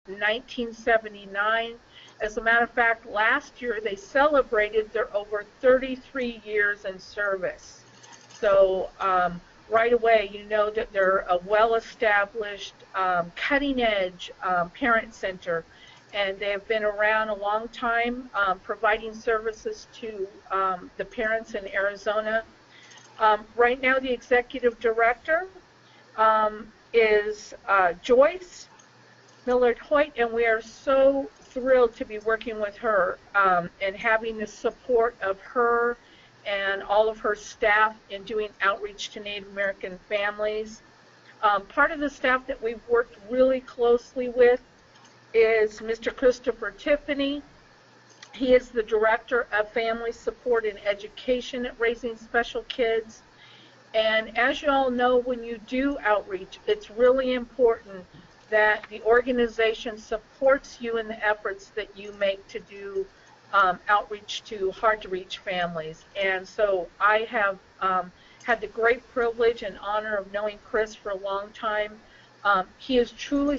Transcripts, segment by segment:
1979. As a matter of fact, last year they celebrated their over 33 years in service. So right away, you know that they're a well-established, cutting-edge parent center, and they have been around a long time, providing services to the parents in Arizona. Right now, the executive director is Joyce Millard Hoyt, and we are so thrilled to be working with her and having the support of her and all of her staff in doing outreach to Native American families. Part of the staff that we've worked really closely with is Mr. Christopher Tiffany. He is the Director of Family Support and Education at Raising Special Kids. And as you all know, when you do outreach, it's really important that the organization supports you in the efforts that you make to do outreach to hard-to-reach families. And so I have had the great privilege and honor of knowing Chris for a long time. He has truly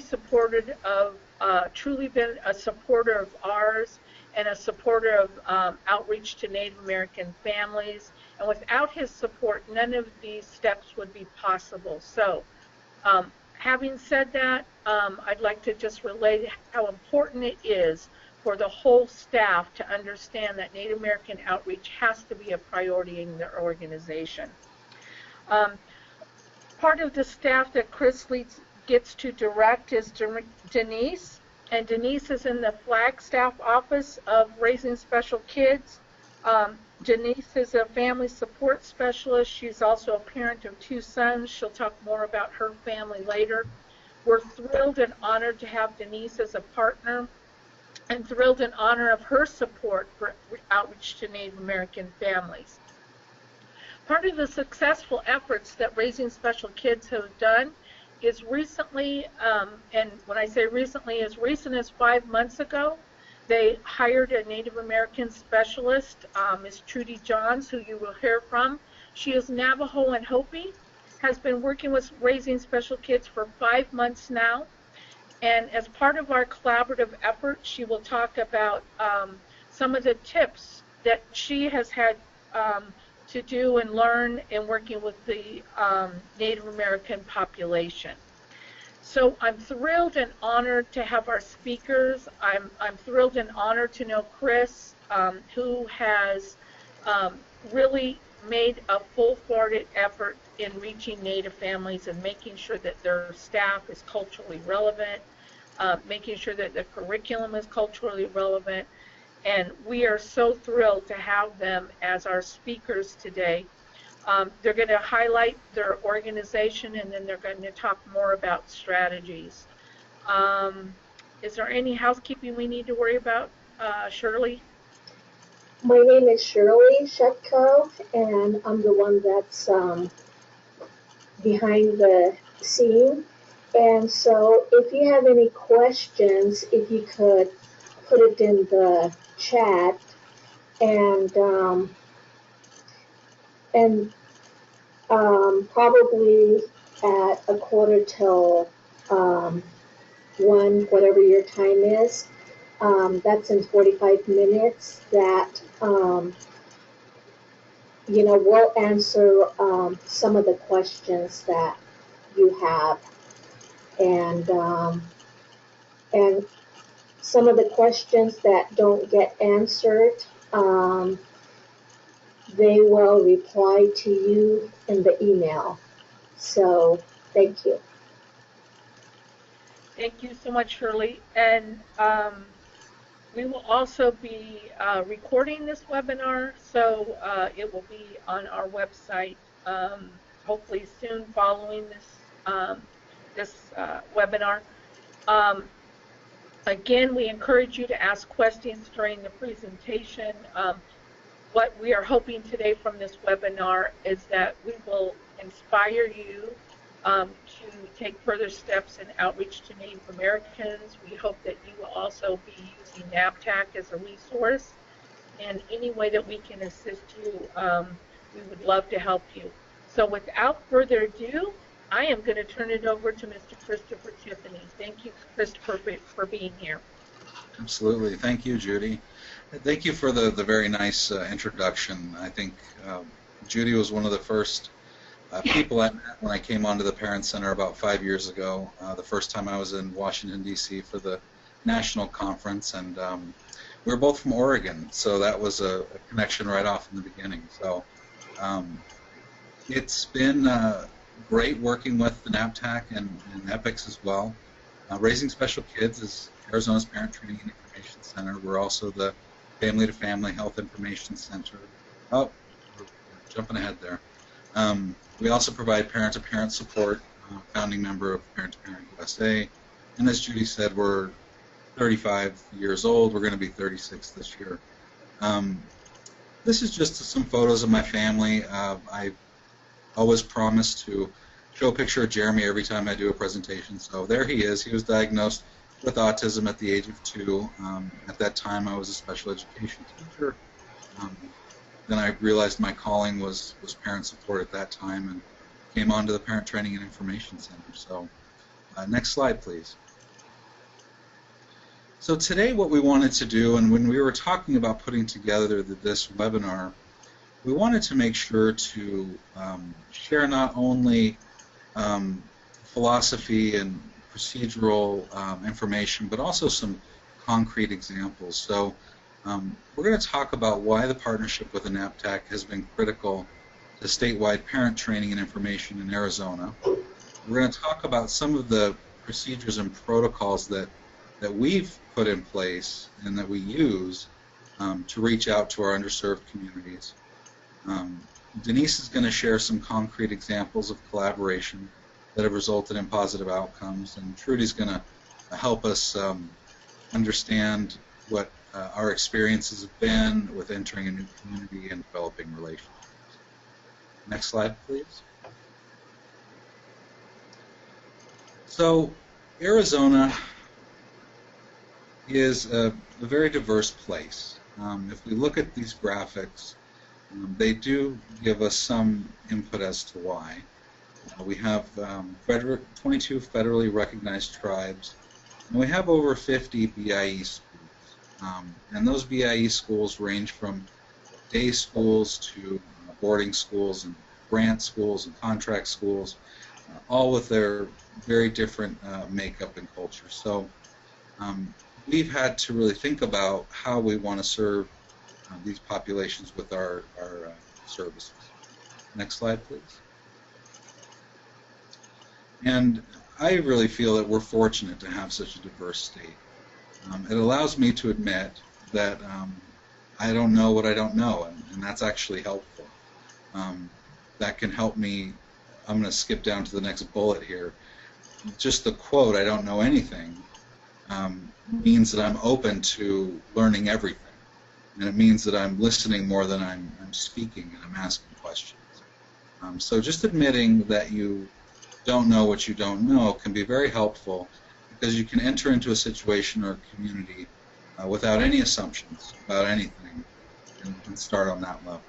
been a supporter of ours and a supporter of outreach to Native American families. And without his support, none of these steps would be possible. So having said that, I'd like to just relate how important it is for the whole staff to understand that Native American outreach has to be a priority in their organization. Part of the staff that Chris gets to direct is Denise, and Denise is in the Flagstaff office of Raising Special Kids. Denise is a family support specialist. She's also a parent of 2 sons. She'll talk more about her family later. We're thrilled and honored to have Denise as a partner, and thrilled and honored of her support for outreach to Native American families. Part of the successful efforts that Raising Special Kids have done is recently, and when I say recently, as recent as 5 months ago, they hired a Native American specialist, Ms. Trudy Johns, who you will hear from. She is Navajo and Hopi, has been working with Raising Special Kids for 5 months now. And as part of our collaborative effort, she will talk about some of the tips that she has had to do and learn in working with the Native American population. So I'm thrilled and honored to have our speakers. I'm thrilled and honored to know Chris, who has really made a full-thwarted effort in reaching Native families and making sure that their staff is culturally relevant, making sure that the curriculum is culturally relevant. And we are so thrilled to have them as our speakers today. They're going to highlight their organization, and then they're going to talk more about strategies. Is there any housekeeping we need to worry about, Shirley? My name is Shirley Shetko, and I'm the one that's behind the scene. And so if you have any questions, if you could put it in the chat, and probably at 1:15, whatever your time is, that's in 45 minutes, that we'll answer some of the questions that you have, and some of the questions that don't get answered, they will reply to you in the email. So thank you. Thank you so much, Shirley. And we will also be recording this webinar, so it will be on our website hopefully soon following this webinar. Again, we encourage you to ask questions during the presentation. What we are hoping today from this webinar is that we will inspire you to take further steps in outreach to Native Americans. We hope that you will also be using NAPTAC as a resource. And any way that we can assist you, we would love to help you. So without further ado, I am going to turn it over to Mr. Christopher Tiffany. Thank you, Christopher, for being here. Absolutely. Thank you, Judy. Thank you for the very nice introduction. I think Judy was one of the first people I met when I came onto the Parent Center about 5 years ago, the first time I was in Washington, D.C. for the national conference, and we were both from Oregon, so that was a connection right off in the beginning. So it's been great working with the NAPTAC and EPICS as well. Raising Special Kids is Arizona's Parent Training and Information Center. We're also the Family to Family Health Information Center. Oh, we're jumping ahead there. We also provide parent-to-parent support, founding member of Parent to Parent USA. And as Judy said, we're 35 years old. We're going to be 36 this year. This is just some photos of my family. I always promise to show a picture of Jeremy every time I do a presentation. So there he is. He was diagnosed with autism at the age of 2. At that time, I was a special education teacher. Then I realized my calling was parent support at that time and came on to the Parent Training and Information Center. So next slide, please. So today what we wanted to do, and when we were talking about putting together this webinar, we wanted to make sure to share not only philosophy and procedural information, but also some concrete examples. So we're going to talk about why the partnership with the NAPTAC has been critical to statewide parent training and information in Arizona. We're going to talk about some of the procedures and protocols that we've put in place and that we use to reach out to our underserved communities. Denise is going to share some concrete examples of collaboration that have resulted in positive outcomes, and Trudy's going to help us understand what our experiences have been with entering a new community and developing relationships. Next slide, please. So Arizona is a very diverse place. If we look at these graphics, they do give us some input as to why. We have 22 federally recognized tribes, and we have over 50 BIE schools. And those BIE schools range from day schools to boarding schools and grant schools and contract schools, all with their very different makeup and culture. So we've had to really think about how we want to serve these populations with our services. Next slide, please. And I really feel that we're fortunate to have such a diverse state. It allows me to admit that I don't know what I don't know, and that's actually helpful. That can help me. I'm going to skip down to the next bullet here. Just the quote, "I don't know anything," means that I'm open to learning everything. And it means that I'm listening more than I'm speaking, and I'm asking questions. So just admitting that you don't know what you don't know can be very helpful, because you can enter into a situation or a community without any assumptions about anything and start on that level.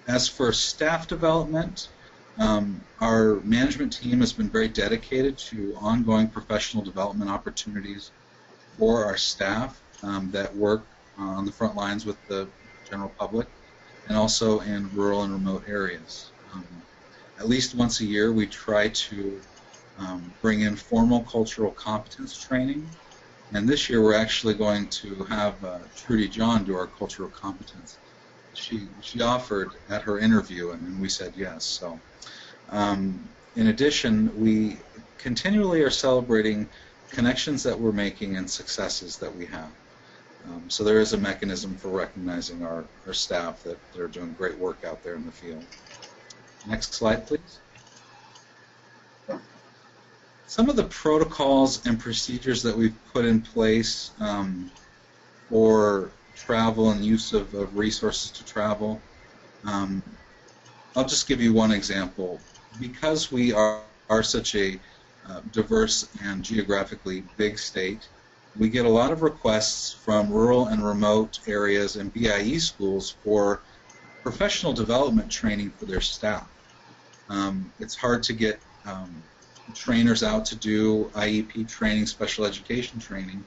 As for staff development, our management team has been very dedicated to ongoing professional development opportunities for our staff that work on the front lines with the general public and also in rural and remote areas. At least once a year, we try to bring in formal cultural competence training, and this year we're actually going to have Trudy John do our cultural competence. She offered at her interview, and we said yes. So, in addition, we continually are celebrating connections that we're making and successes that we have. So there is a mechanism for recognizing our staff that they're doing great work out there in the field. Next slide, please. Some of the protocols and procedures that we've put in place for travel and use of resources to travel. I'll just give you one example. Because we are such a diverse and geographically big state, we get a lot of requests from rural and remote areas and BIE schools for professional development training for their staff. It's hard to get trainers out to do IEP training, special education training.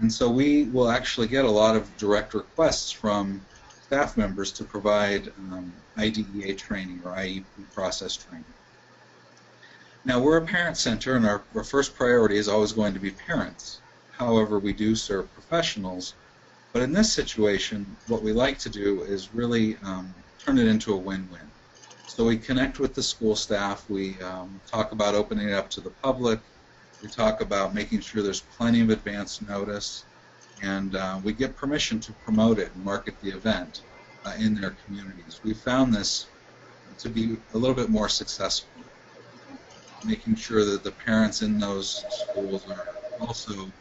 And so we will actually get a lot of direct requests from staff members to provide IDEA training or IEP process training. Now, we're a parent center, and our first priority is always going to be parents. However, we do serve professionals. But in this situation, what we like to do is really turn it into a win-win. So we connect with the school staff. We talk about opening it up to the public. We talk about making sure there's plenty of advance notice. And we get permission to promote it and market the event in their communities. We found this to be a little bit more successful, making sure that the parents in those schools are also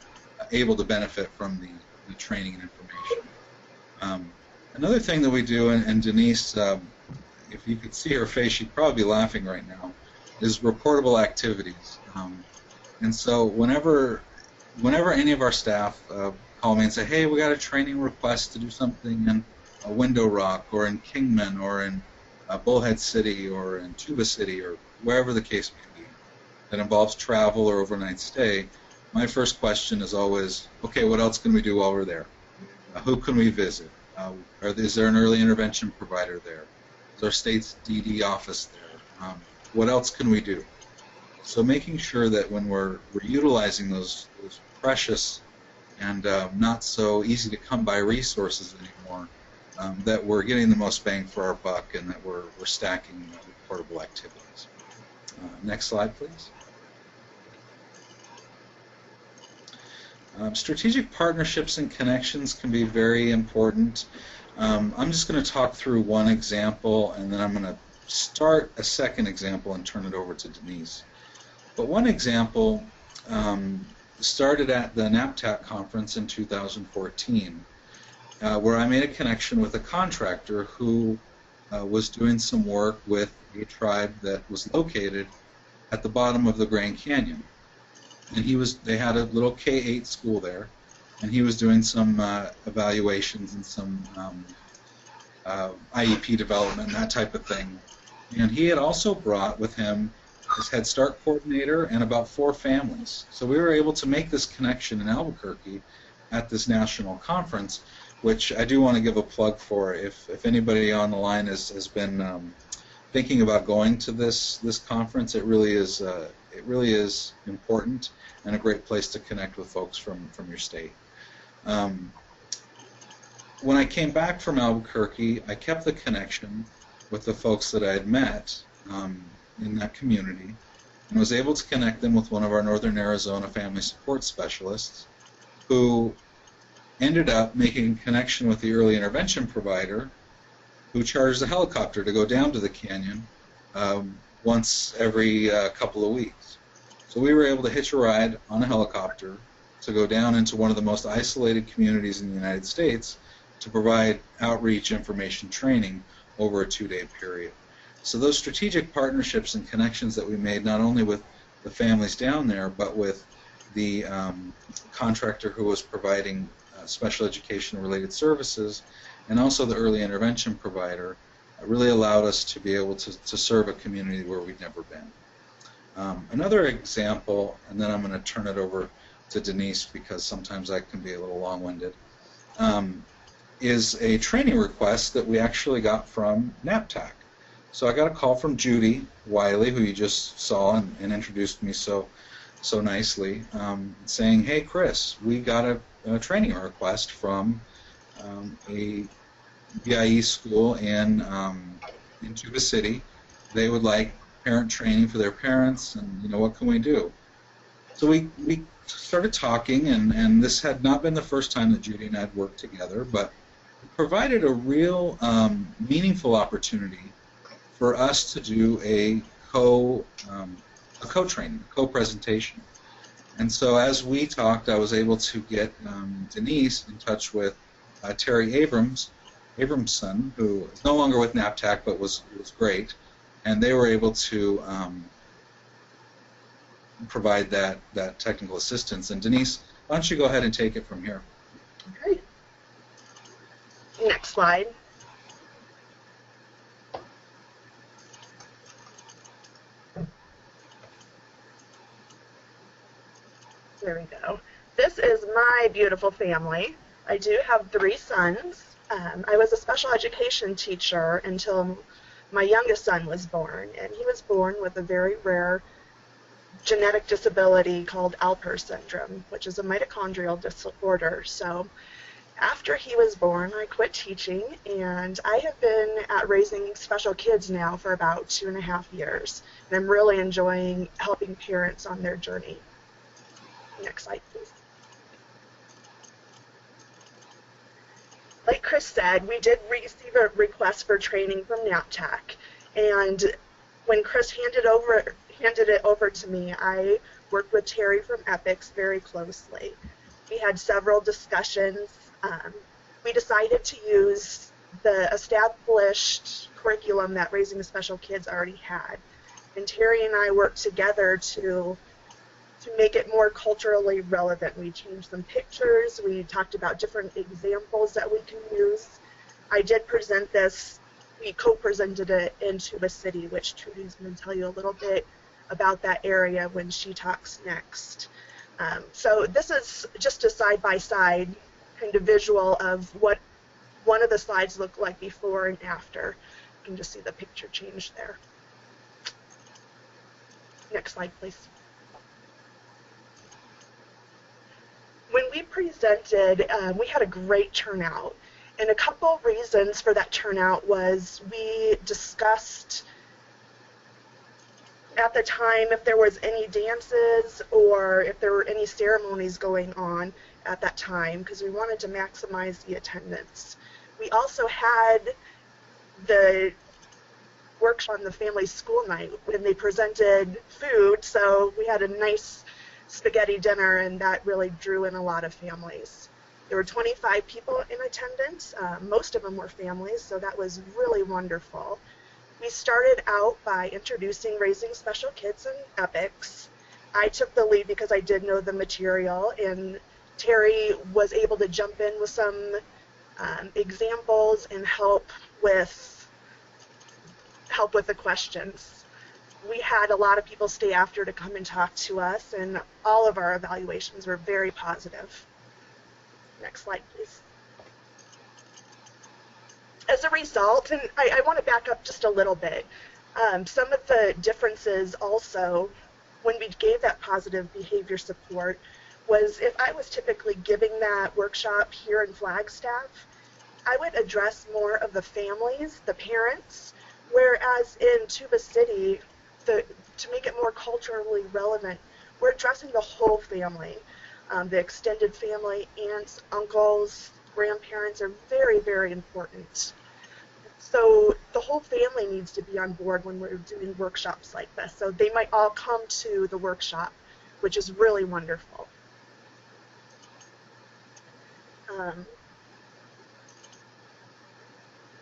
able to benefit from the training and information. Another thing that we do, and Denise, if you could see her face, she'd probably be laughing right now, is reportable activities. And so whenever any of our staff call me and say, hey, we got a training request to do something in Window Rock or in Kingman or in Bullhead City or in Tuba City or wherever the case may be that involves travel or overnight stay, my first question is always, okay, what else can we do while we're there? Who can we visit? Is there an early intervention provider there? Is our state's DD office there? What else can we do? So making sure that when we're utilizing those precious and not so easy to come by resources anymore, that we're getting the most bang for our buck and that we're stacking reportable activities. Next slide, please. Strategic partnerships and connections can be very important. I'm just going to talk through one example, and then I'm going to start a second example and turn it over to Denise. But one example started at the NAPTAC conference in 2014, where I made a connection with a contractor who was doing some work with a tribe that was located at the bottom of the Grand Canyon. And they had a little K-8 school there, and he was doing some evaluations and some IEP development, that type of thing. And he had also brought with him his Head Start coordinator and about 4 families. So we were able to make this connection in Albuquerque at this national conference, which I do want to give a plug for. If anybody on the line has been thinking about going to this conference, it really is important and a great place to connect with folks from your state. When I came back from Albuquerque, I kept the connection with the folks that I had met in that community and was able to connect them with one of our Northern Arizona family support specialists who ended up making a connection with the early intervention provider who charged a helicopter to go down to the canyon once every couple of weeks. So we were able to hitch a ride on a helicopter to go down into one of the most isolated communities in the United States to provide outreach, information, training over a 2-day period. So those strategic partnerships and connections that we made, not only with the families down there, but with the contractor who was providing special education-related services, and also the early intervention provider, really allowed us to be able to serve a community where we'd never been. Another example, and then I'm going to turn it over to Denise because sometimes I can be a little long-winded, is a training request that we actually got from NAPTAC. So I got a call from Judy Wiley, who you just saw and introduced me so nicely, saying, hey Chris, we got a training request from a BIE school in Tuba City. They would like parent training for their parents, and what can we do? So we started talking, and this had not been the first time that Judy and I had worked together, but it provided a real meaningful opportunity for us to do a co-training, co-presentation. And so as we talked, I was able to get Denise in touch with Terry Abramson, who is no longer with NAPTAC, but was great, and they were able to provide that technical assistance. And Denise, why don't you go ahead and take it from here? Okay. Next slide. There we go. This is my beautiful family. I do have 3 sons. I was a special education teacher until my youngest son was born, and he was born with a very rare genetic disability called Alpers syndrome, which is a mitochondrial disorder. So after he was born, I quit teaching, and I have been at raising special kids now for about 2.5 years, and I'm really enjoying helping parents on their journey. Next slide, please. Like Chris said, we did receive a request for training from NAPTAC, and when Chris handed it over to me, I worked with Terry from EPICS very closely. We had several discussions. We decided to use the established curriculum that Raising Special Kids already had, and Terry and I worked together to make it more culturally relevant. We changed some pictures, we talked about different examples that we can use. I did present this, we co-presented it in Tuba City, which Trudy's going to tell you a little bit about that area when she talks next. So this is just a side-by-side kind of visual of what one of the slides looked like before and after. You can just see the picture change there. Next slide, please. When we presented, we had a great turnout, and a couple reasons for that turnout was we discussed at the time if there was any dances or if there were any ceremonies going on at that time, because we wanted to maximize the attendance. We also had the workshop on the family school night when they presented food, so we had a nice spaghetti dinner, and that really drew in a lot of families. There were 25 people in attendance. Most of them were families, so that was really wonderful. We started out by introducing Raising Special Kids in EPICS. I took the lead because I did know the material, and Terry was able to jump in with some examples and help with the questions. We had a lot of people stay after to come and talk to us, and all of our evaluations were very positive. Next slide, please. As a result, and I want to back up just a little bit, some of the differences also when we gave that positive behavior support was if I was typically giving that workshop here in Flagstaff, I would address more of the families, the parents, whereas in Tuba City, to make it more culturally relevant, we're addressing the whole family. The extended family, aunts, uncles, grandparents are very, very important. So the whole family needs to be on board when we're doing workshops like this. So they might all come to the workshop, which is really wonderful.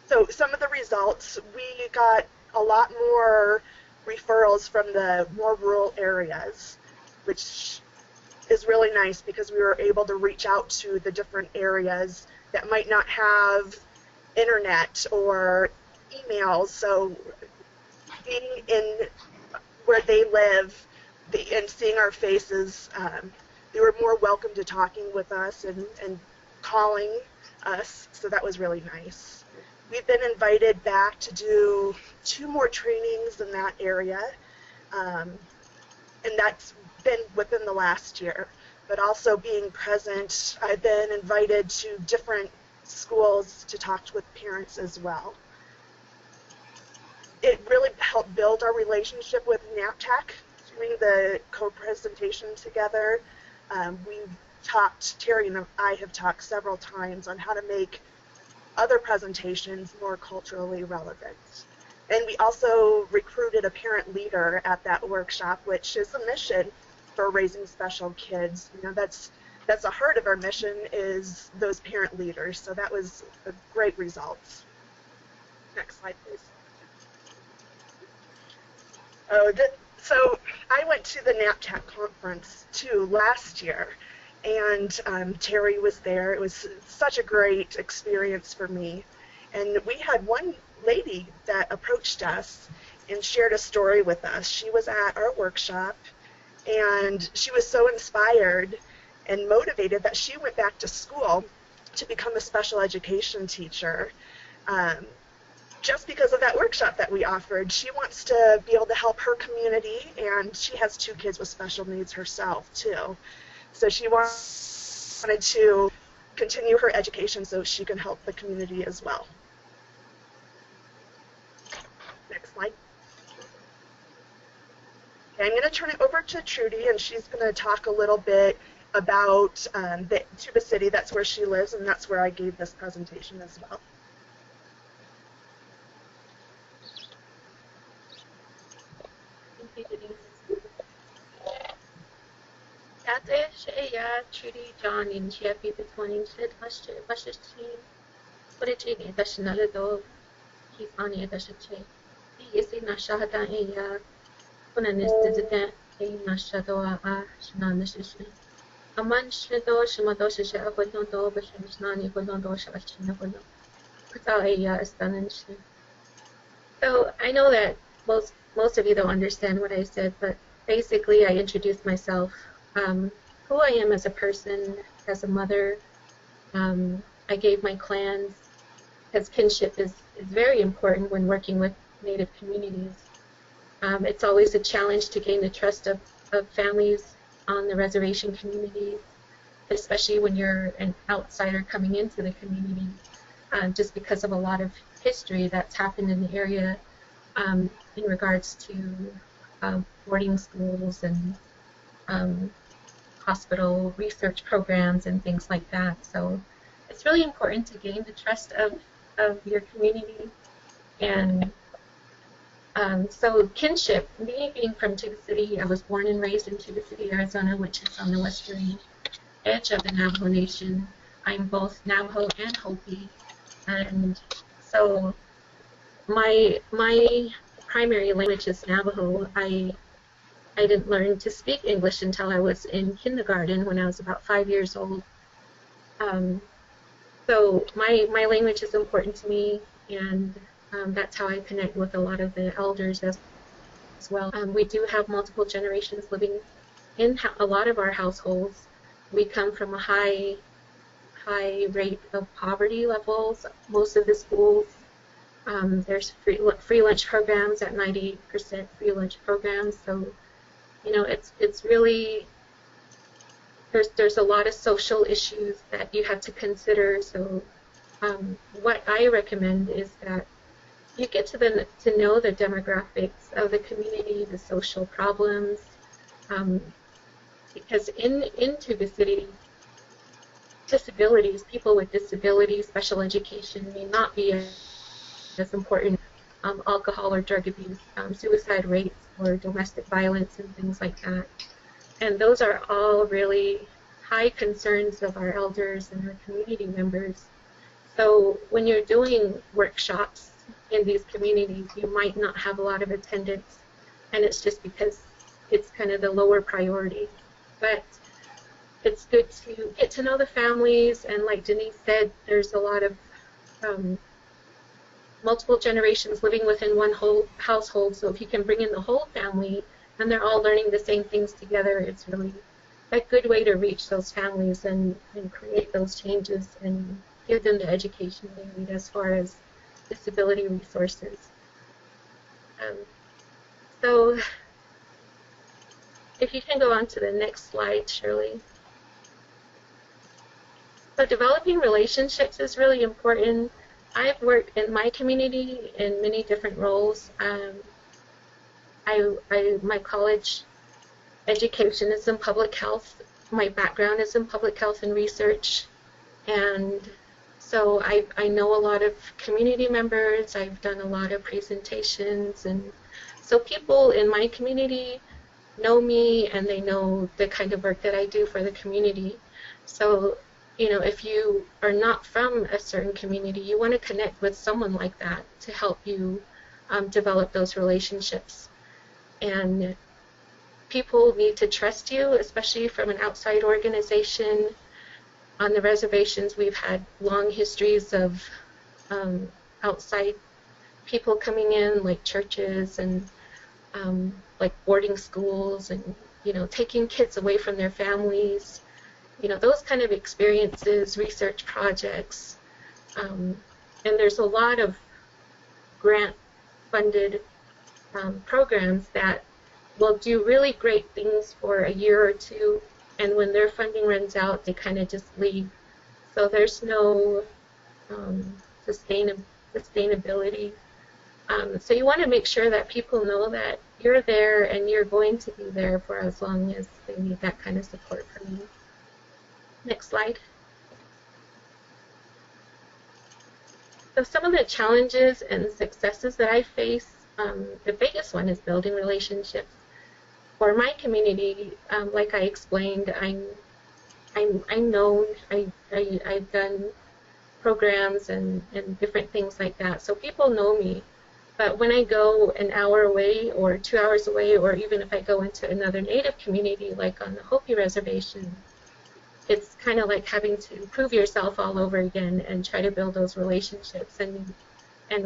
So some of the results, we got a lot more referrals from the more rural areas, which is really nice because we were able to reach out to the different areas that might not have internet or emails. So being in where they live and seeing our faces, they were more welcome to talking with us and calling us, so that was really nice. We've been invited back to do 2 more trainings in that area, and that's been within the last year. But also being present, I've been invited to different schools to talk with parents as well. It really helped build our relationship with NAPTAC, doing the co-presentation together. Terry and I have talked several times on how to make other presentations more culturally relevant. And we also recruited a parent leader at that workshop, which is a mission for Raising Special Kids. You know, that's the heart of our mission is those parent leaders. So that was a great result. Next slide, please. So I went to the NAPTAC conference too last year, and Terry was there. It was such a great experience for me. And we had one lady that approached us and shared a story with us. She was at our workshop, And she was so inspired and motivated that she went back to school to become a special education teacher. Just because of that workshop that we offered. She wants to be able to help her community, and she has 2 kids with special needs herself too. So she wanted to continue her education so she can help the community as well. Next slide. Okay, I'm going to turn it over to Trudy, and she's going to talk a little bit about the Tuba City. That's where she lives, and that's where I gave this presentation as well. Trudy John in Chiapi between Washington, Origin, National Dog, he's on the Dashache. He is in a Shahada Aya, Punanistan, a Nashadoa, Shananishi. A man Shado, Shamadosha, Abondo, Bashanani, Bondo, Shashina, Pata Aya, Astanishi. So I know that most of you don't understand what I said, but basically I introduced myself. Who I am as a person, as a mother. I gave my clans, because kinship is very important when working with Native communities. It's always a challenge to gain the trust of families on the reservation communities, especially when you're an outsider coming into the community, just because of a lot of history that's happened in the area in regards to boarding schools and hospital research programs and things like that. So it's really important to gain the trust of your community. And so kinship, me being from Tuba City, I was born and raised in Tuba City, Arizona, which is on the western edge of the Navajo Nation. I'm both Navajo and Hopi. And so my primary language is Navajo. I didn't learn to speak English until I was in kindergarten when I was about 5 years old. So my language is important to me, and that's how I connect with a lot of the elders as well. We do have multiple generations living in a lot of our households. We come from a high rate of poverty levels. Most of the schools, there's free lunch programs at 98% free lunch programs. So you know, it's really, there's a lot of social issues that you have to consider. So what I recommend is that you get to know the demographics of the community, the social problems, because in Tuba City, disabilities, people with disabilities, special education may not be as important. Alcohol or drug abuse, suicide rates, or domestic violence and things like that. And those are all really high concerns of our elders and our community members. So when you're doing workshops in these communities, you might not have a lot of attendance, and it's just because it's kind of the lower priority. But it's good to get to know the families, and like Denise said, there's a lot of multiple generations living within one whole household, so if you can bring in the whole family and they're all learning the same things together, it's really a good way to reach those families and create those changes and give them the education they need as far as disability resources. So if you can go on to the next slide, Shirley. So developing relationships is really important. I've worked in my community in many different roles. My college education is in public health. My background is in public health and research. And so I know a lot of community members. I've done a lot of presentations. And so people in my community know me, and they know the kind of work that I do for the community. So you know, if you are not from a certain community, you want to connect with someone like that to help you develop those relationships. And people need to trust you, especially from an outside organization. On the reservations, we've had long histories of outside people coming in, like churches and like boarding schools and taking kids away from their families, those kind of experiences, research projects. And there's a lot of grant-funded programs that will do really great things for a year or two, and when their funding runs out, they kind of just leave. So there's no sustainability. So you want to make sure that people know that you're there and you're going to be there for as long as they need that kind of support from you. Next slide. So some of the challenges and successes that I face, the biggest one is building relationships. For my community, like I explained, I'm known. I've done programs and different things like that, so people know me. But when I go an hour away or 2 hours away, or even if I go into another Native community, like on the Hopi Reservation, it's kind of like having to prove yourself all over again and try to build those relationships. And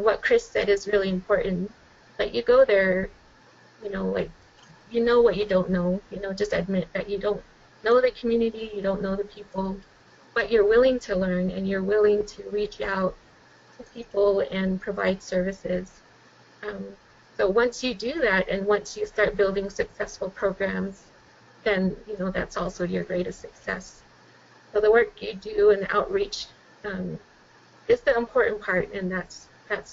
what Chris said is really important. Like you go there, like you know what you don't know. Just admit that you don't know the community, you don't know the people, but you're willing to learn and you're willing to reach out to people and provide services. So once you do that, and once you start building successful programs, then that's also your greatest success. So the work you do in outreach is the important part, and that's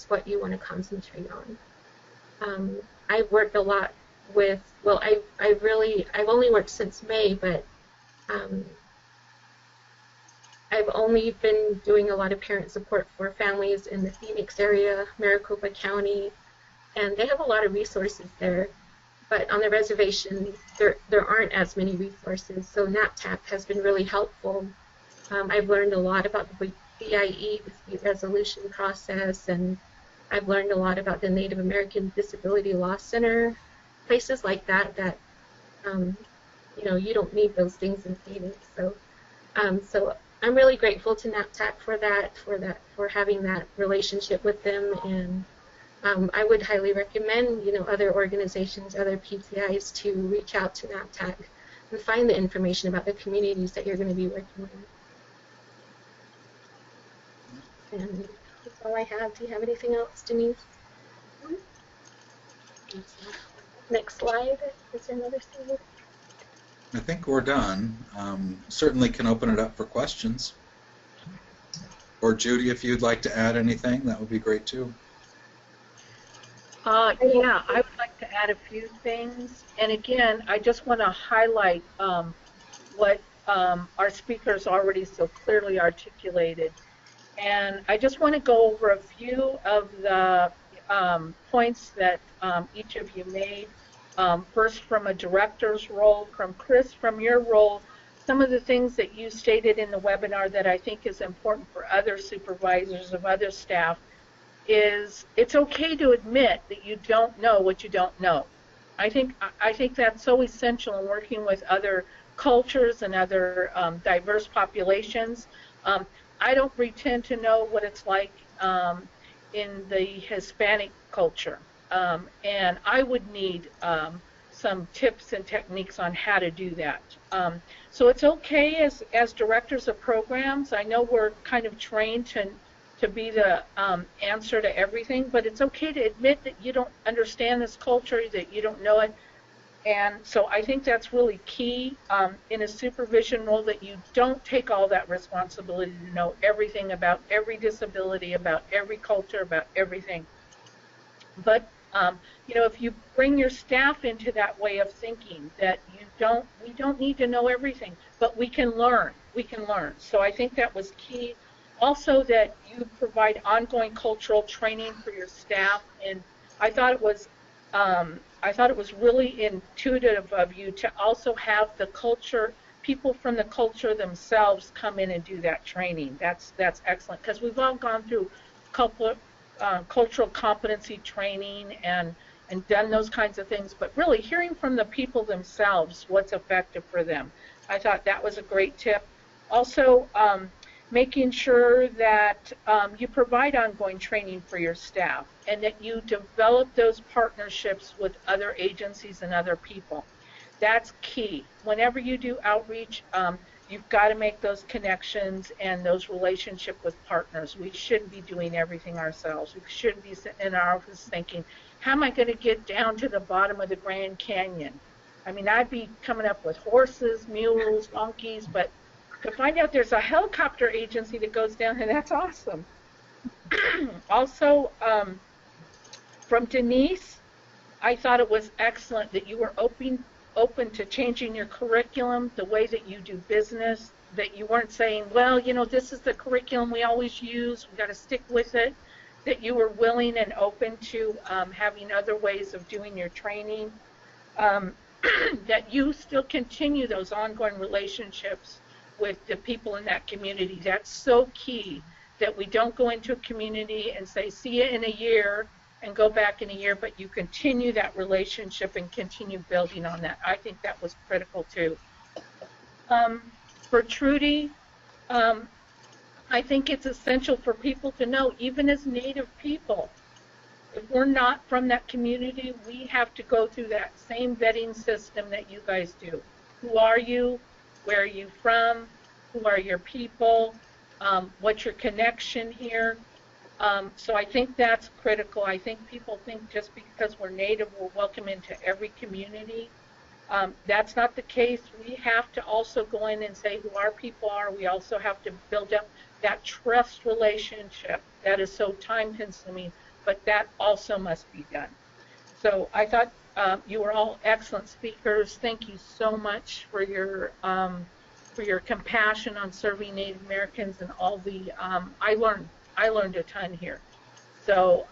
what you want to concentrate on. I've worked a lot with, well, I've only worked since May, but I've only been doing a lot of parent support for families in the Phoenix area, Maricopa County, and they have a lot of resources there. But on the reservation, there aren't as many resources, so NAPTAC has been really helpful. I've learned a lot about the BIE, dispute resolution process, and I've learned a lot about the Native American Disability Law Center, places like that you don't need those things in Phoenix. So I'm really grateful to NAPTAC for having that relationship with them, and I would highly recommend other organizations, other PTIs to reach out to NAPTAC and find the information about the communities that you're going to be working with. And that's all I have. Do you have anything else, Denise? Next slide. Is there another slide? I think we're done. Certainly can open it up for questions. Or Judy, if you'd like to add anything, that would be great too. Yeah, I would like to add a few things. And again, I just want to highlight what our speakers already so clearly articulated. And I just want to go over a few of the points that each of you made. First, from a director's role, from Chris, from your role, some of the things that you stated in the webinar that I think is important for other supervisors of other staff is it's okay to admit that you don't know what you don't know. I think that's so essential in working with other cultures and other diverse populations. I don't pretend to know what it's like in the Hispanic culture, and I would need some tips and techniques on how to do that. So it's okay as directors of programs. I know we're kind of trained to be the answer to everything, but it's okay to admit that you don't understand this culture, that you don't know it. And so I think that's really key in a supervision role, that you don't take all that responsibility to know everything about every disability, about every culture, about everything. But if you bring your staff into that way of thinking, that we don't need to know everything, but we can learn. We can learn. So I think that was key. Also, that you provide ongoing cultural training for your staff, and I thought it was really intuitive of you to also have the people from the culture themselves come in and do that training. That's excellent, because we've all gone through cultural competency training and done those kinds of things, but really hearing from the people themselves what's effective for them. I thought that was a great tip. Also, making sure that you provide ongoing training for your staff, and that you develop those partnerships with other agencies and other people. that's key. Whenever you do outreach, you've got to make those connections and those relationships with partners. We shouldn't be doing everything ourselves. We shouldn't be sitting in our office thinking, how am I going to get down to the bottom of the Grand Canyon? I mean, I'd be coming up with horses, mules, donkeys, but to find out there's a helicopter agency that goes down there, that's awesome. Also, from Denise, I thought it was excellent that you were open to changing your curriculum, the way that you do business, that you weren't saying, well, you know, this is the curriculum we always use, we got to stick with it, that you were willing and open to having other ways of doing your training, that you still continue those ongoing relationships with the people in that community. That's so key, that we don't go into a community and say, see you in a year, and go back in a year, but you continue that relationship and continue building on that. I think that was critical too. For Trudy, I think it's essential for people to know, even as Native people, if we're not from that community, we have to go through that same vetting system that you guys do. Who are you? Where are you from? Who are your people? What's your connection here? So I think that's critical. I think people think just because we're Native, we're welcome into every community. That's not the case. We have to also go in and say who our people are. We also have to build up that trust relationship that is so time-consuming, but that also must be done. So I thought you were all excellent speakers. Thank you so much for your compassion on serving Native Americans and all the I learned a ton here. So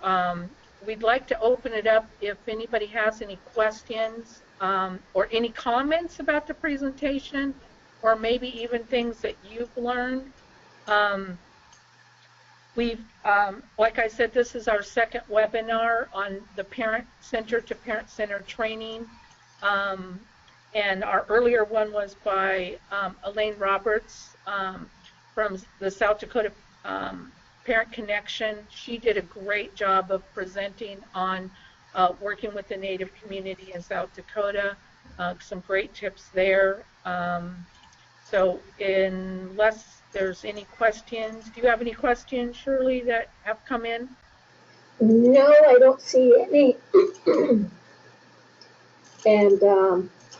we'd like to open it up if anybody has any questions or any comments about the presentation, or maybe even things that you've learned. Like I said, this is our second webinar on the Parent Center to Parent Center training. And our earlier one was by Elaine Roberts from the South Dakota Parent Connection. She did a great job of presenting on working with the Native community in South Dakota. Some great tips there. So unless there's any questions, do you have any questions, Shirley, that have come in? No, I don't see any. And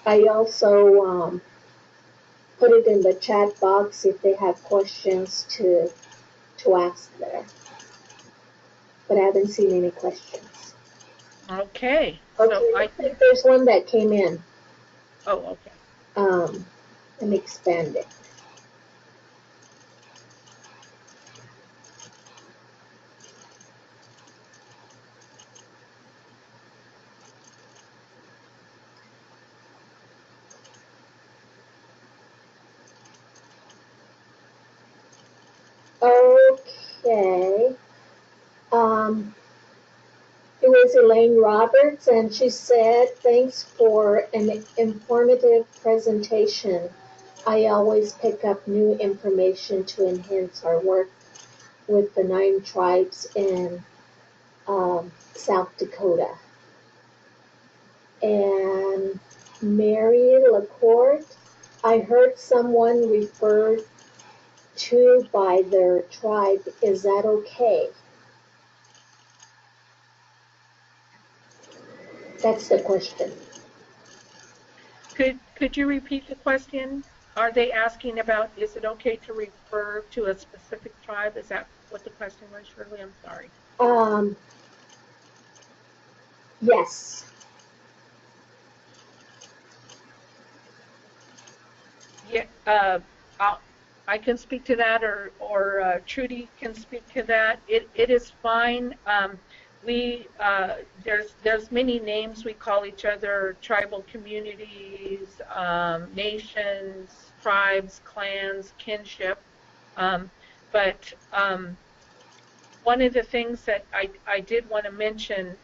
I also put it in the chat box if they have questions to ask there. But I haven't seen any questions. Okay. Okay, So I think there's one that came in. Oh, okay. Let me expand it. Okay. It was Elaine Roberts, and she said, thanks for an informative presentation. I always pick up new information to enhance our work with the 9 tribes in South Dakota. And Mary LaCourte, I heard someone referred to by their tribe. Is that okay? That's the question. Could you repeat the question? Are they asking about, is it okay to refer to a specific tribe? Is that what the question was, Shirley? I'm sorry. Yes. Yeah, I can speak to that, or Trudy can speak to that. It is fine. There's many names we call each other: tribal communities, nations, tribes, clans, kinship. But one of the things that I did want to mention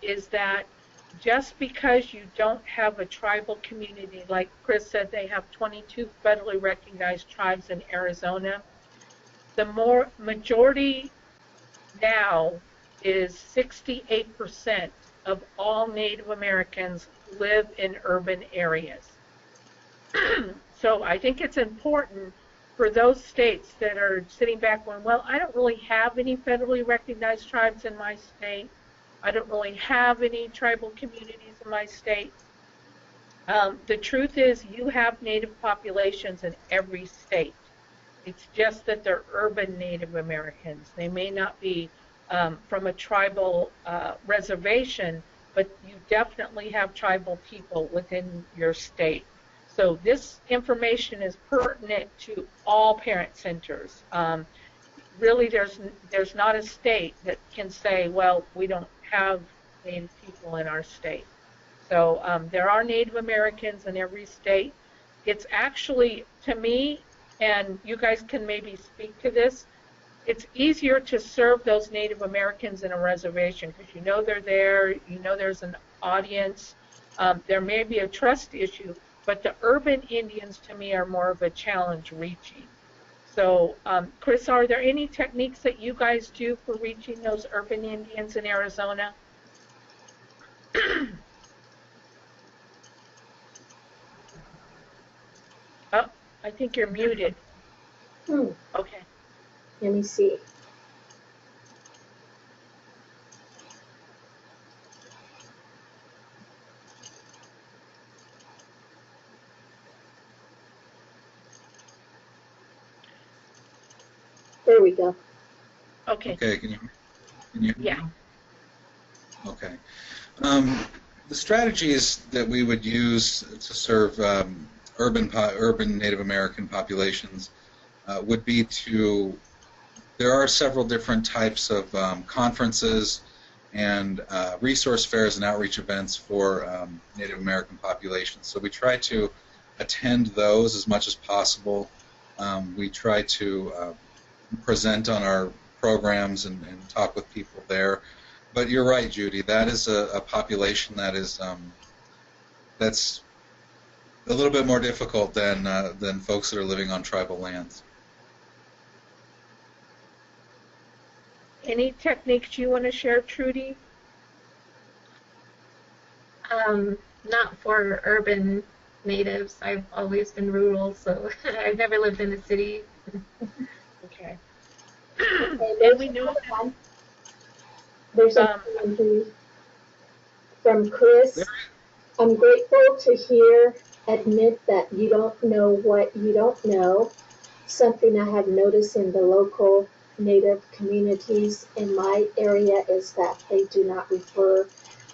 is that just because you don't have a tribal community, like Chris said, they have 22 federally recognized tribes in Arizona. The majority now is 68% of all Native Americans live in urban areas. So I think it's important for those states that are sitting back going, well, I don't really have any federally recognized tribes in my state. I don't really have any tribal communities in my state. The truth is you have Native populations in every state. It's just that they're urban Native Americans. They may not be from a tribal reservation, but you definitely have tribal people within your state. So this information is pertinent to all parent centers. Really, there's not a state that can say, well, we don't have Native people in our state. So there are Native Americans in every state. It's actually, to me, and you guys can maybe speak to this, it's easier to serve those Native Americans in a reservation because you know they're there, you know there's an audience. There may be a trust issue, but the urban Indians, to me, are more of a challenge reaching. So, Chris, are there any techniques that you guys do for reaching those urban Indians in Arizona? Oh, I think you're muted. Okay. Let me see. There we go. Okay. Okay, can you hear me? Yeah. Okay. The strategies that we would use to serve urban Native American populations would be to, there are several different types of conferences and resource fairs and outreach events for Native American populations. So we try to attend those as much as possible. We try to present on our programs and talk with people there. But you're right, Judy. That is a population that is that's a little bit more difficult than folks that are living on tribal lands. Any techniques you want to share, Trudy? Not for urban natives. I've always been rural, so I've never lived in a city. Okay. And we know that, there's a from Chris. I'm grateful to admit that you don't know what you don't know. Something I have noticed in the local Native communities in my area is that they do not refer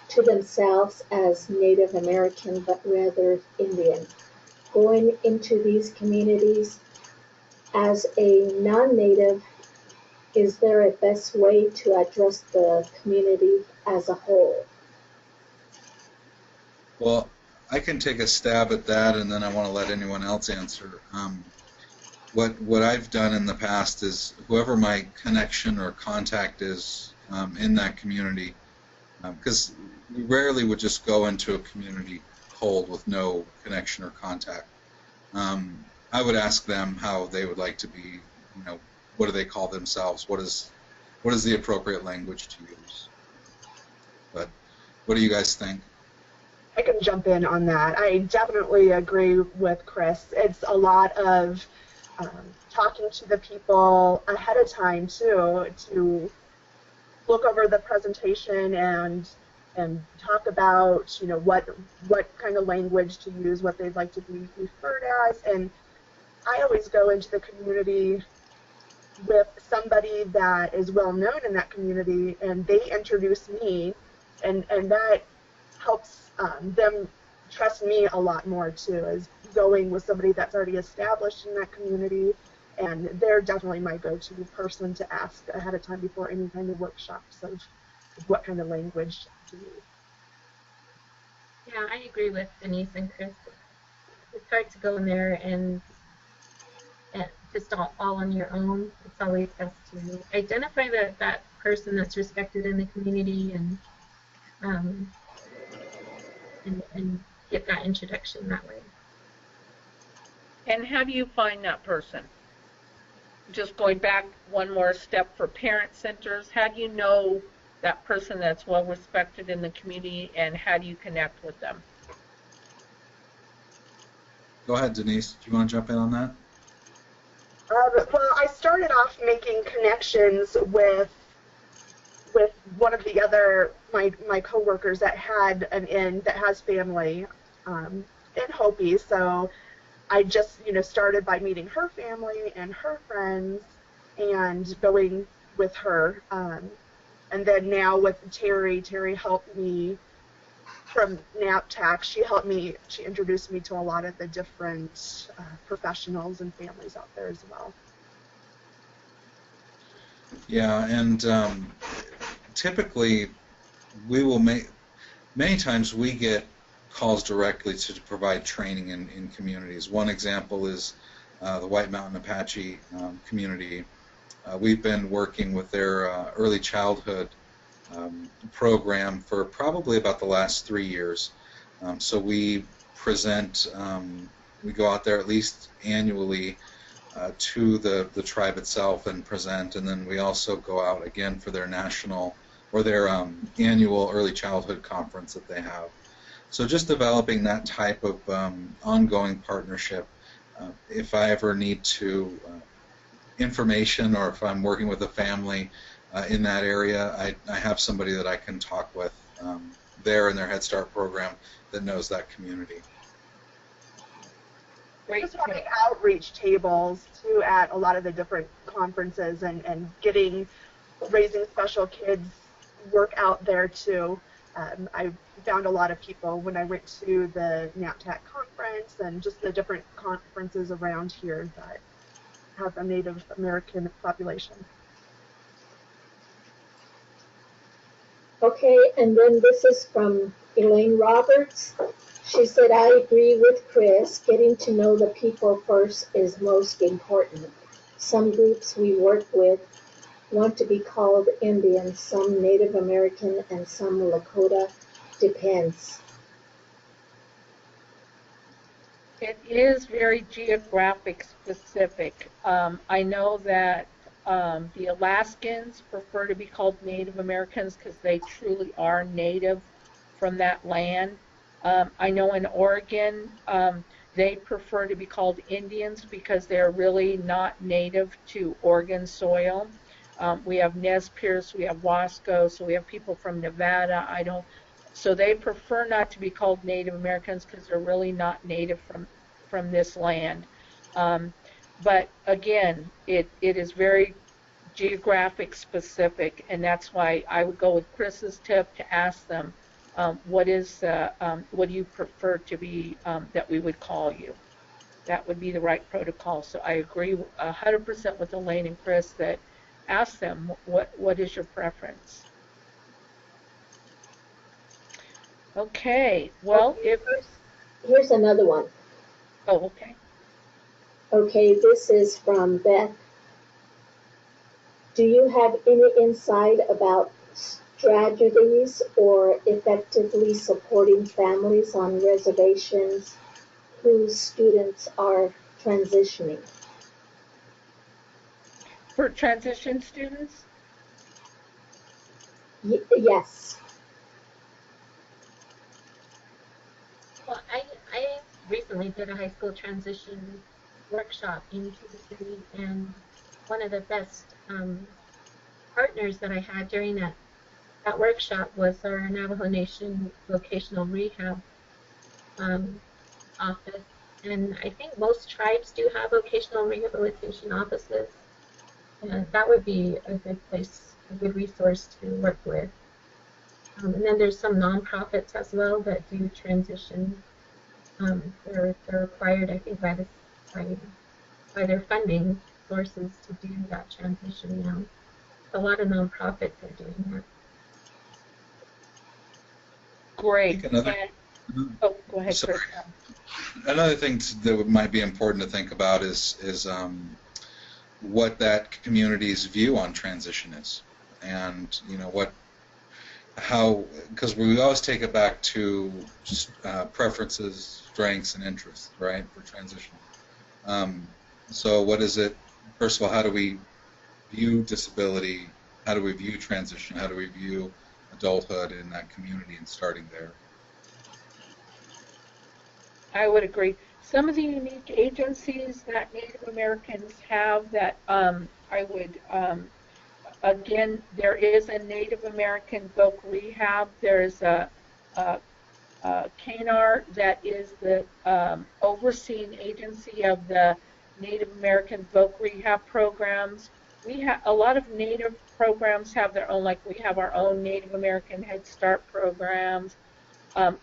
to themselves as Native American, but rather Indian. Going into these communities as a non-Native, is there a best way to address the community as a whole? Well, I can take a stab at that, and then I want to let anyone else answer. What I've done in the past is whoever my connection or contact is in that community, because we rarely would just go into a community cold with no connection or contact. I would ask them how they would like to be, what do they call themselves? What is the appropriate language to use? But what do you guys think? I can jump in on that. I definitely agree with Chris. It's a lot of talking to the people ahead of time too, to look over the presentation and talk about what kind of language to use, what they'd like to be referred as. And I always go into the community with somebody that is well known in that community, and they introduce me, and that helps them trust me a lot more too, is going with somebody that's already established in that community, and they're definitely my go-to person to ask ahead of time before any kind of workshops of what kind of language to use. Yeah, I agree with Denise and Chris. It's hard to go in there and just all on your own. It's always best to identify that person that's respected in the community and get that introduction that way. And how do you find that person? Just going back one more step for parent centers, how do you know that person that's well respected in the community, and how do you connect with them? Go ahead, Denise. Do you want to jump in on that? Well, I started off making connections with one of the other my coworkers that had an inn that has family in Hopi. So I just started by meeting her family and her friends and going with her. And then now with Terry helped me from NAPTAC. She introduced me to a lot of the different professionals and families out there as well. Yeah, and typically we will many times we get calls directly to provide training in communities. One example is the White Mountain Apache community. We've been working with their early childhood program for probably about the last 3 years. So we present, we go out there at least annually to the tribe itself and present, and then we also go out again for their national or their annual early childhood conference that they have. So just developing that type of ongoing partnership. If I ever need to information, or if I'm working with a family in that area, I have somebody that I can talk with there in their Head Start program that knows that community. Great. Just running outreach tables too at a lot of the different conferences and getting Raising Special Kids work out there too. I found a lot of people when I went to the NAPTAC conference and just the different conferences around here that have a Native American population. Okay, and then this is from Elaine Roberts. She said, I agree with Chris. Getting to know the people first is most important. Some groups we work with want to be called Indian, some Native American, and some Lakota. Depends. It is very geographic specific. I know that the Alaskans prefer to be called Native Americans because they truly are native from that land. I know in Oregon they prefer to be called Indians because they're really not native to Oregon soil. We have Nez Perce, we have Wasco, so we have people from Nevada, Idaho. So they prefer not to be called Native Americans because they're really not native from this land. But again, it is very geographic specific, and that's why I would go with Chris's tip to ask them what do you prefer to be that we would call you. That would be the right protocol. So I agree 100% with Elaine and Chris that ask them what is your preference. Okay, well, Here's another one. Oh, okay. Okay, this is from Beth. Do you have any insight about strategies or effectively supporting families on reservations whose students are transitioning? For transition students? Yes. Well, I recently did a high school transition workshop into the city, and one of the best partners that I had during that workshop was our Navajo Nation vocational rehab office. And I think most tribes do have vocational rehabilitation offices. And that would be a good place, a good resource to work with. And then there's some nonprofits as well that do transition. They're required, I think, by their funding sources to do that transition now. A lot of nonprofits are doing that. Great. Oh, go ahead, Sorry. Chris. Another thing that might be important to think about is what that community's view on transition is, and because we always take it back to preferences, strengths, and interests, right, for transition. So what is it? First of all, how do we view disability? How do we view transition? How do we view adulthood in that community, and starting there? I would agree. Some of the unique agencies that Native Americans have that I would, again, there is a Native American Voc Rehab. There's a CANAR that is the overseeing agency of the Native American Voc Rehab programs. We have a lot of Native programs have their own, like we have our own Native American Head Start programs.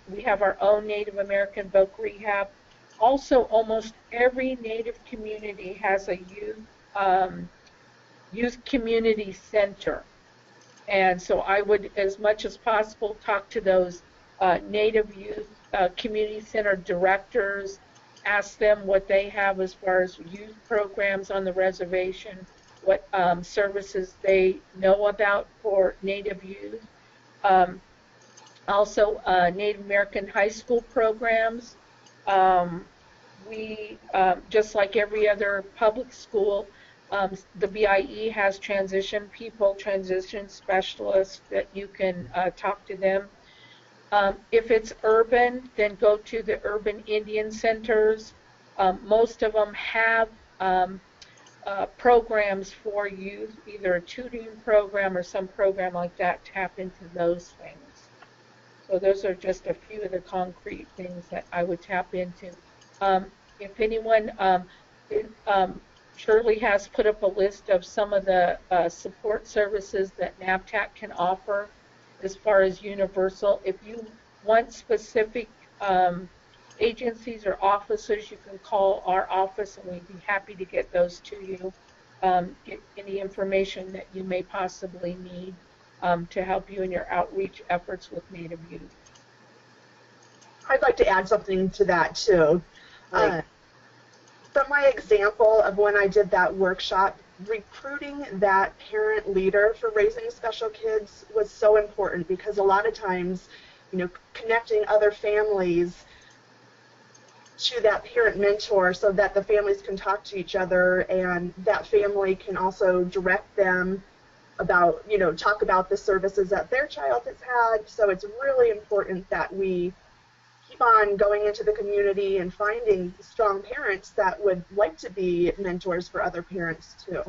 We have our own Native American Voc Rehab. Also, almost every Native community has a youth community center. And so I would, as much as possible, talk to those Native youth community center directors, ask them what they have as far as youth programs on the reservation, what services they know about for Native youth. Also, Native American high school programs. We, just like every other public school, the BIE has transition people, transition specialists that you can talk to them. If it's urban, then go to the urban Indian centers. Most of them have programs for youth, either a tutoring program or some program like that. Tap into those things. So those are just a few of the concrete things that I would tap into. If anyone, Shirley has put up a list of some of the support services that NAPTAC can offer as far as universal. If you want specific agencies or offices, you can call our office and we'd be happy to get those to you. Get any information that you may possibly need to help you in your outreach efforts with Native youth. I'd like to add something to that too. Right. From my example of when I did that workshop, recruiting that parent leader for raising special kids was so important, because a lot of times, you know, connecting other families to that parent mentor so that the families can talk to each other, and that family can also direct them about, you know, talk about the services that their child has had. So it's really important that we keep on going into the community and finding strong parents that would like to be mentors for other parents too.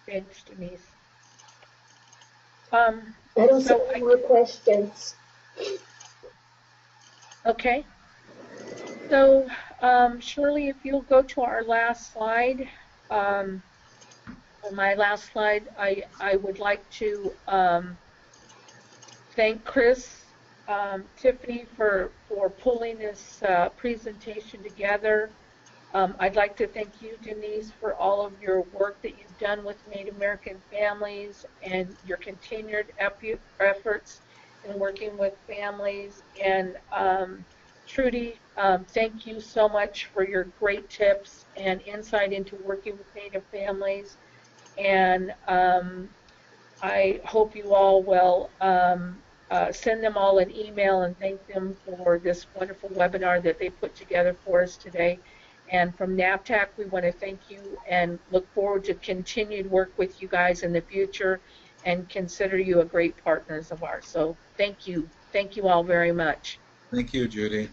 Thanks, Denise. I don't see any more questions. Okay. So, Shirley, if you'll go to our last slide. On my last slide, I would like to thank Chris, Tiffany for pulling this presentation together. I'd like to thank you, Denise, for all of your work that you've done with Native American families and your continued efforts in working with families. And Trudy, thank you so much for your great tips and insight into working with Native families. And I hope you all will send them all an email and thank them for this wonderful webinar that they put together for us today. And from NAPTAC, we want to thank you and look forward to continued work with you guys in the future and consider you a great partners of ours. So thank you. Thank you all very much. Thank you, Judy.